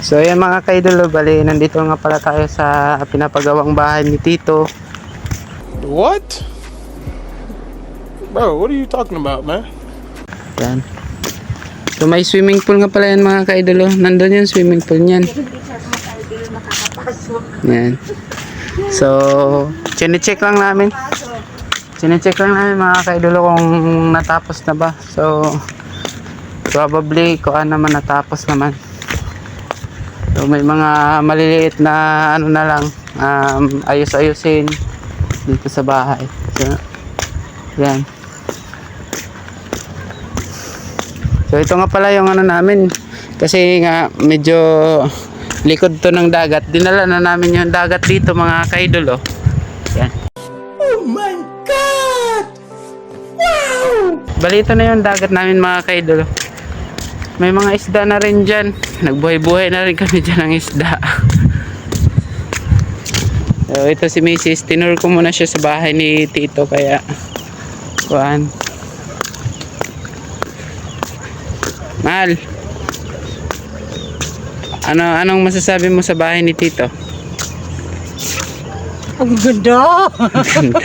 So ayan mga kaidolo, bali nandito nga pala tayo sa pinapagawang bahay ni Tito. What? Bro, what are you talking about, man? Yan. So may swimming pool nga pala yan mga kaidolo. Nandun yung swimming pool niyan. Yan. So, chinecheck lang namin. Chinecheck lang namin mga kaidolo kung natapos na ba. So, probably kung ano naman natapos naman. So, may mga maliliit na ano na lang, ayos-ayusin dito sa bahay. So, yan. So ito nga pala yung ano namin, kasi nga medyo likod to ng dagat. Dinala na namin yung dagat dito mga kaidolo. Yan. Oh my God! Wow! Balito na yung dagat namin mga kaidolo. May mga isda na rin dyan. Nagbuhay-buhay na rin kami dyan ng isda. So ito si Mrs. Tinur ko muna siya sa bahay ni Tito, kaya kuhaan. Mahal, anong masasabi mo sa bahay ni Tito? Ang ganda! Ganda.